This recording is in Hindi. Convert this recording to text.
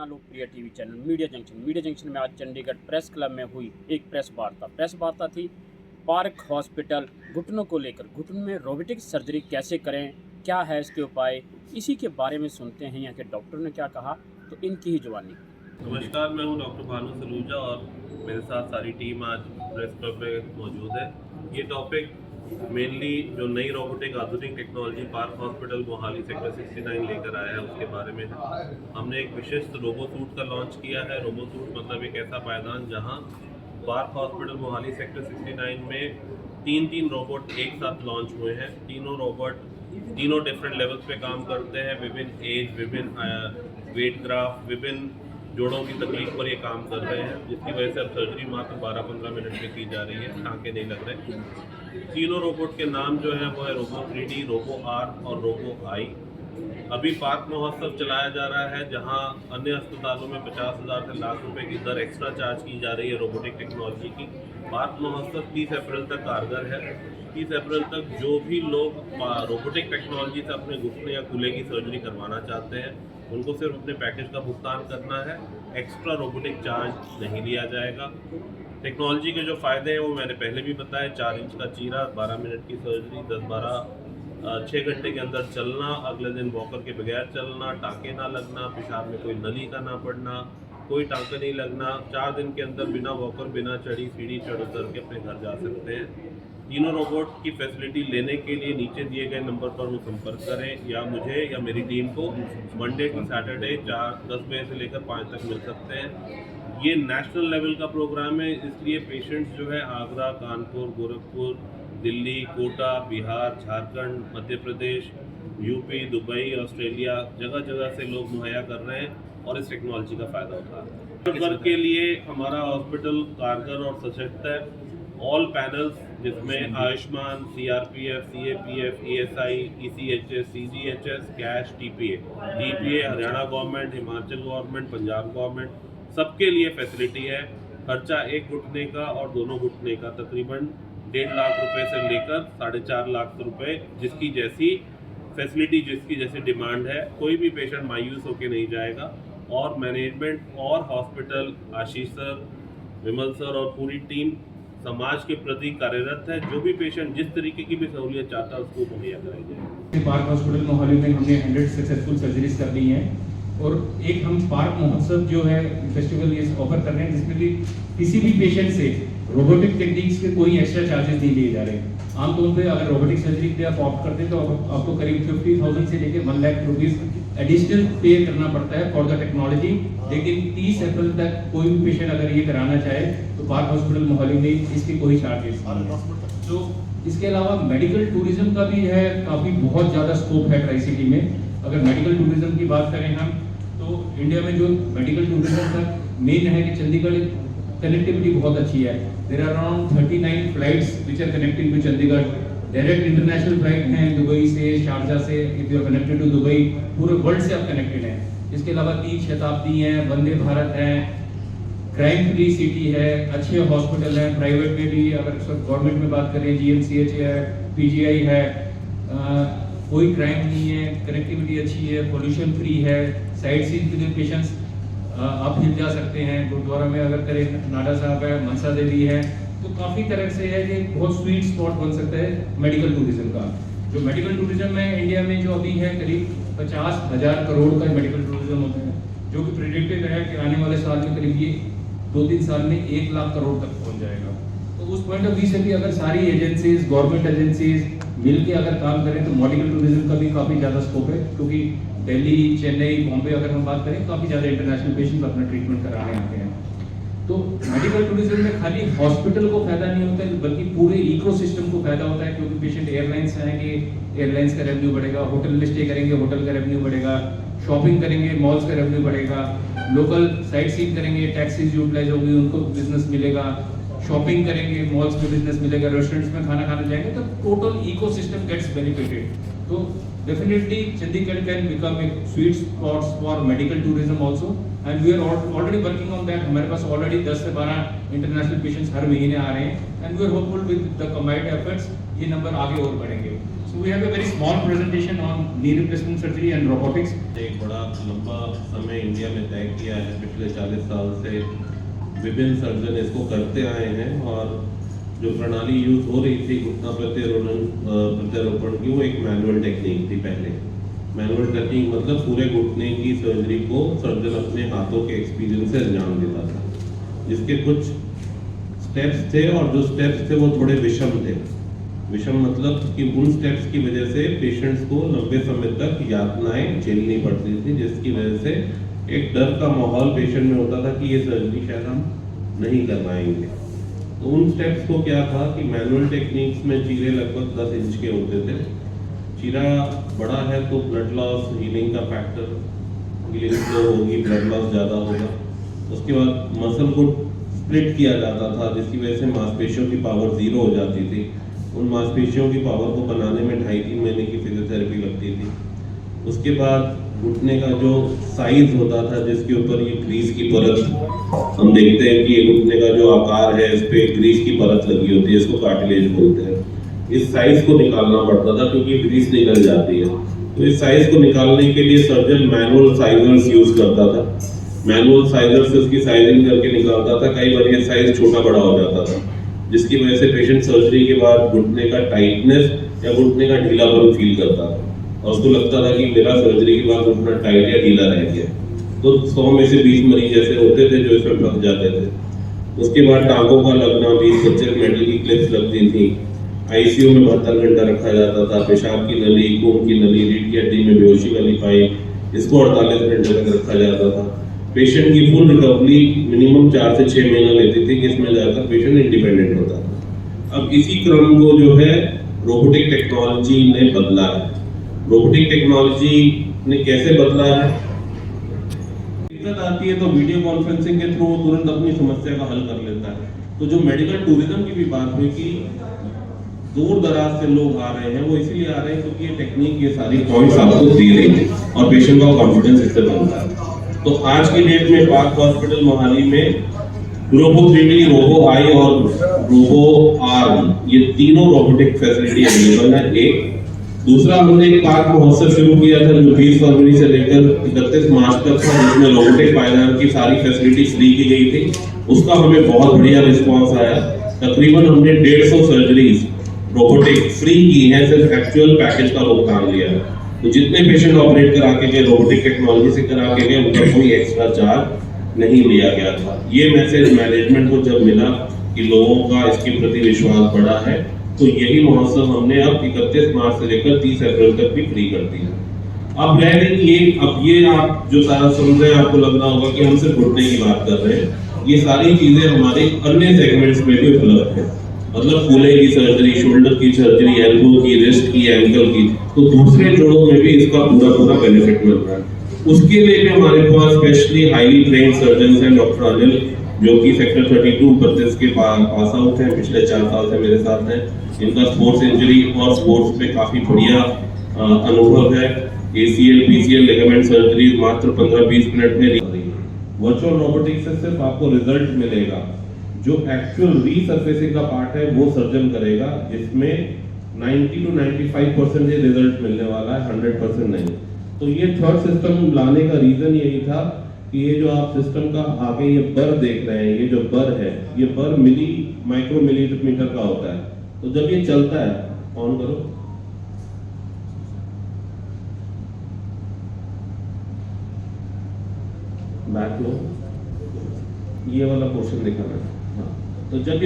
अपना लोकप्रिय टीवी चैनल मीडिया जंक्शन में आज चंडीगढ़ प्रेस क्लब में हुई एक प्रेस वार्ता थी पार्क हॉस्पिटल घुटनों को लेकर। घुटनों में रोबोटिक सर्जरी कैसे करें, क्या है इसके उपाय, इसी के बारे में सुनते हैं यहाँ के डॉक्टर ने क्या कहा, तो इनकी ही जुबानी। नमस्कार, मैं हूं डॉक्टर भानु सलूजा और मेरे साथ सारी टीम आज प्रेस क्लब में मौजूद है। ये टॉपिक मेनली जो नई रोबोटिक आधुनिक technology park hospital Mohali sector 69 लेकर आया है उसके बारे में है। हमने एक विशिष्ट रोबो सूट का लॉन्च किया है। रोबो सूट मतलब एक ऐसा पायदान जहां पार्क हॉस्पिटल मोहाली सेक्टर 69 में तीन रोबोट एक साथ लॉन्च हुए हैं। तीनों रोबोट तीनों डिफरेंट लेवल्स पे काम करते हैं। विभिन्न एज, विभिन्न वेट ग्राफ, विभिन्न जोड़ों की तकलीफ पर ये काम कर रहे हैं, जिसकी वजह से अब सर्जरी मात्र 12-15 मिनट में की जा रही है। टाँके नहीं लग रहे। तीनों रोबोट के नाम जो है वो है रोबो 3D, रोबो आर और रोबो आई। अभी पार्क महोत्सव चलाया जा रहा है जहां अन्य अस्पतालों में 50,000 से लाख रुपए की दर एक्स्ट्रा चार्ज की जा रही है रोबोटिक टेक्नोलॉजी की। पार्क महोत्सव 30 अप्रैल तक कारगर है। 30 अप्रैल तक जो भी लोग रोबोटिक टेक्नोलॉजी से अपने घुटने या कूल्हे की सर्जरी करवाना चाहते हैं उनको सिर्फ अपने पैकेज का भुगतान करना है। एक्स्ट्रा रोबोटिक चार्ज नहीं लिया जाएगा। टेक्नोलॉजी के जो फ़ायदे हैं वो मैंने पहले भी बताया। 4 इंच का चीरा, 12 मिनट की सर्जरी, 6 घंटे के अंदर चलना, अगले दिन वॉकर के बगैर चलना, टाँके ना लगना, पेशाब में कोई नली का ना पड़ना, कोई टाँका नहीं लगना। 4 दिन के अंदर बिना वॉकर, बिना चढ़ी सीढ़ी चढ़ उतर के अपने घर जा सकते हैं। तीनों रोबोट की फैसिलिटी लेने के लिए नीचे दिए गए नंबर पर वो संपर्क करें या मुझे या मेरी टीम को मंडे टू सैटरडे 10 बजे से लेकर 5 तक मिल सकते हैं। ये नेशनल लेवल का प्रोग्राम है, इसलिए पेशेंट्स जो है Agra, Kanpur, Gorakhpur, Delhi, Kota, Bihar, Jharkhand, Madhya Pradesh, UP, Dubai, Australia, जगह जगह से लोग मुहैया कर रहे हैं और इस टेक्नोलॉजी का फ़ायदा उठा रहे हैं। वर्ग के लिए हमारा हॉस्पिटल कारगर और सशक्त है। ऑल पैनल्स जिसमें Ayushman, CRPF, CAPF, ESI, ECHS, CGHS, cash, TPA, DPA, Haryana government, Himachal government, Punjab government, सबके लिए फैसिलिटी है। खर्चा एक घुटने का और दोनों घुटने का तकरीबन 1.5 लाख रुपए से लेकर 4.5 लाख रुपए, जिसकी जैसी फैसिलिटी, जिसकी जैसी डिमांड है। कोई भी पेशेंट मायूस होकर नहीं जाएगा। और मैनेजमेंट और हॉस्पिटल, आशीष सर, विमल सर और पूरी टीम समाज के प्रति कार्यरत है। जो भी पेशेंट जिस तरीके की भी सहूलियत चाहता है उसको मुहैया कराई जाए। पार्क हॉस्पिटल मोहाली में हमने 100 सक्सेसफुल सर्जरीज कर दी हैं और एक हम पार्क महोत्सव जो है फेस्टिवल ये ऑफर कर रहे हैं, जिसमें भी किसी भी पेशेंट से रोबोटिक टेक्निक्स के कोई एक्स्ट्रा चार्जेस नहीं लिए जा रहे। आमतौर पे अगर रोबोटिक सर्जरी के लिए आप ऑप्ट करते हैं तो आपको करीब 50,000 से लेकर 1 लाख रुपीस एडिशनल पे करना पड़ता है फॉर द टेक्नोलॉजी। लेकिन 30 अप्रैल तक कोई भी पेशेंट अगर ये कराना चाहे तो पार्क हॉस्पिटल मोहाली में इसके कोई चार्जेस नहीं है। तो इसके अलावा मेडिकल टूरिज्म का भी है, काफ़ी बहुत ज़्यादा स्कोप है ट्राई सिटी में। अगर मेडिकल टूरिज्म की बात करें हम तो इंडिया में जो मेडिकल टूरिज्म का मेन है कि चंडीगढ़ कनेक्टिविटी बहुत अच्छी है। There are around 39 flights which are connecting to Chandigarh. Direct international flight हैं दुबई से, शारजा से, if you are connected to Dubai, पूरे वर्ल्ड से आप कनेक्टेड हैं। इसके अलावा 3 शताब्दी हैं, वंदे भारत हैं, क्राइम फ्री सिटी है, अच्छे हॉस्पिटल हैं। प्राइवेट में भी अगर गवर्नमेंट में बात करें GMCH है, PGI है, कोई क्राइम नहीं है, कनेक्टिविटी अच्छी है, पोल्यूशन फ्री है। साइड सीन के लिए पेशेंट्स आप हिल जा सकते हैं। गुरुद्वारा में अगर करें, नाडा साहब है, मनसा देवी है, तो काफ़ी तरह से है कि बहुत स्वीट स्पॉट बन सकता है मेडिकल टूरिज्म का। जो मेडिकल टूरिज्म है इंडिया में जो अभी है करीब 50,000 करोड़ का मेडिकल टूरिज्म होता है, जो कि प्रेडिक्टेड है कि आने वाले साल में करीब ये 2-3 साल में 1 लाख करोड़ तक पहुंच जाएगा। तो उस पॉइंट ऑफ व्यू से भी अगर सारी एजेंसीज, गवर्नमेंट एजेंसीज मिल के अगर काम करें तो मेडिकल टूरिज्म का भी काफ़ी ज़्यादा स्कोप है। क्योंकि दिल्ली, चेन्नई, बॉम्बे अगर हम बात करें काफ़ी ज़्यादा इंटरनेशनल पेशेंट अपना ट्रीटमेंट कराने आते हैं। तो मेडिकल टूरिज्म में खाली हॉस्पिटल को फायदा नहीं होता है बल्कि पूरे इकोसिस्टम को फायदा होता है। क्योंकि पेशेंट एयरलाइंस आएंगे, एयरलाइंस का रेवेन्यू बढ़ेगा, होटल में स्टे करेंगे, होटल का रेवेन्यू बढ़ेगा, शॉपिंग करेंगे, मॉल्स का रेवेन्यू बढ़ेगा, लोकल साइट सीन करेंगे, टैक्सीज यूटिलाइज होंगी, उनको बिजनेस मिलेगा, शॉपिंग करेंगे, मॉल्स में बिजनेस मिलेगा, रेस्टोरेंट्स में खाना खाने जाएंगे, तो टोटल इकोसिस्टम गेट्स बेनिफिटेड। तो definitely Chandigarh can become a sweet spots for medical tourism also and we are already working on that. हमारे पास ऑलरेडी 10 से 12 इंटरनेशनल पेशेंट्स हर महीने आ रहे हैं and we are hopeful with the combined efforts ये नंबर आगे और बढ़ेंगे। So we have a very small presentation on knee replacement surgery and robotics. एक बड़ा लंबा समय इंडिया में तय किया है, पिछले 40 साल से विभिन्न सर्जन इसको करते आए हैं और जो प्रणाली यूज हो रही थी घुटना प्रत्यारोपण की, वो एक मैनुअल टेक्निक थी पहले। मैनुअल टेक्निक मतलब पूरे घुटने की सर्जरी को सर्जन अपने हाथों के एक्सपीरियंस से अंजाम देता था, जिसके कुछ स्टेप्स थे और जो स्टेप्स थे वो थोड़े विषम थे। विषम मतलब कि उन स्टेप्स की वजह से पेशेंट्स को लंबे समय तक यातनाएं झेलनी पड़ती थी, जिसकी वजह से एक डर का माहौल पेशेंट में होता था कि ये सर्जरी शायद हम नहीं कर पाएंगे। तो उन स्टेप्स को क्या था कि मैनुअल टेक्निक्स में चीरे लगभग 10 इंच के होते थे। चीरा बड़ा है तो ब्लड लॉस, हीलिंग का फैक्टर, हीलिंग स्लो होगी, ब्लड लॉस ज़्यादा होगा। उसके बाद मसल को स्प्लिट किया जाता था, जिसकी वजह से मांसपेशियों की पावर 0 हो जाती थी। उन मांसपेशियों की पावर को बनाने में 2.5-3 महीने की फिजियोथेरेपी लगती थी। उसके बाद घुटने का जो साइज होता था, जिसके ऊपर ये ग्रीस की परत, हम देखते हैं कि ये घुटने का जो आकार है, इस पे ग्रीस की परत लगी होती है, इसको कार्टिलेज बोलते हैं। इस साइज को निकालना पड़ता था क्योंकि ग्रीस निकल जाती है। तो इस साइज को निकालने के लिए सर्जन मैनुअल साइजर्स यूज करता था। मैनुअल साइजर से उसकी साइजिंग करके निकालता था। कई बार ये साइज छोटा बड़ा हो जाता था, जिसकी वजह से पेशेंट सर्जरी के बाद घुटने का टाइटनेस या घुटने का ढीलापन फील करता था और उसको लगता था कि मेरा सर्जरी के बाद घुटना टाइट या ढीला रह गया। तो 100 में से 20 मरीज ऐसे होते थे जो इसमें फंस जाते थे। उसके बाद टांगों का लगना, 20-25 मेटल की क्लिप्स लगती थी। आईसीयू में 72 घंटा रखा जाता था। पेशाब की नली, खून की नली, रीढ़ की हड्डी में बेहोशी वाली पाइप, इसको 48 घंटे तक रखा जाता था। पेशेंट की फुल रिकवरी मिनिमम 4 से 6 महीना लेती थी, जिसमें जाकर पेशेंट इंडिपेंडेंट होता था। अब इसी क्रम को जो है रोबोटिक टेक्नोलॉजी ने बदला है। रोबोटिक टेक्नोलॉजी ने कैसे बदला है? दिक्कत आती है तो वीडियो कॉन्फ्रेंसिंग के थ्रू तुरंत अपनी समस्या का हल कर लेता है। तो जो मेडिकल टूरिज्म की भी बात हुई कि दूर दराज से लोग आ रहे हैं, वो इसीलिए आ रहे हैं क्योंकि ये टेक्निक, ये सारी पॉइंट्स आपको दे रही है और पेशेंट का कॉन्फिडेंस इससे बनता है। तो आज की डेट में पार्क हॉस्पिटल मोहाली में रोबो 3D, रोबो आई और रोबो आर्म, ये तीनों रोबोटिक फैसिलिटी अवेलेबल है। एक दूसरा, हमने एक पार्क महोत्सव शुरू किया था जो 20 फरवरी से लेकर 31 मार्च तक था, जिसमें रोबोटिक पायदान की सारी फैसिलिटी फ्री की गई थी। उसका हमें बहुत बढ़िया रिस्पांस आया। तकरीबन हमने 150 सर्जरीज रोबोटिक फ्री की है, सिर्फ एक्चुअल पैकेज का भुगतान लिया है। तो जितने पेशेंट ऑपरेट करा के गए, रोबोटिक टेक्नोलॉजी से करा के गए, उनका कोई एक्स्ट्रा चार्ज नहीं लिया गया था। ये मैसेज मैनेजमेंट को जब मिला कि लोगों का इसके प्रति विश्वास बढ़ा है, तो यही महोत्सव हमने अब 31 मार्च से लेकर 30 अप्रैल तक भी फ्री कर दिया। अब रह गई ये आप जो सारा सुन रहे हैं, आपको लग रहा होगा कि हम सिर्फ घुटने की बात कर रहे हैं। ये सारी चीजें हमारे अन्य सेगमेंट्स में भी उपलब्ध है। मतलब कूल्हे की सर्जरी, शोल्डर की सर्जरी, एल्बो की, रिस्ट की, एंकल की, तो दूसरे जोड़ों में भी इसका पूरा बेनिफिट मिल रहा है। उसके लिए भी हमारे पास स्पेशली हाईली ट्रेन्ड सर्जन हैं। डॉक्टर अनिल, जो कि सेक्टर 32 32 के पास आउट हैं, पिछले 4 साल से मेरे साथ हैं। इनका स्पोर्ट्स इंजरी और स्पोर्ट्स पे काफी बढ़िया अनुभव है। ACL, PCL लिगामेंट सर्जरी मात्र 15-20 मिनट में वर्चुअल रोबोटिक्स से सिर्फ आपको रिजल्ट मिलेगा। जो एक्चुअल रीसर्फेसिंग का पार्ट है वो सर्जन करेगा, जिसमें 90 to 95% ये रिजल्ट मिलने वाला है, 100% नहीं। तो ये थर्ड सिस्टम लाने का रीजन यही था कि ये जो आप सिस्टम का आगे ये बर देख रहे हैं, ये जो बर है, ये बर माइक्रो मिलीमीटर का होता है। तो जब ये चलता है, ऑन करो, बैक लो, ये वाला पोर्शन दिखाना है। हाँ, तो जब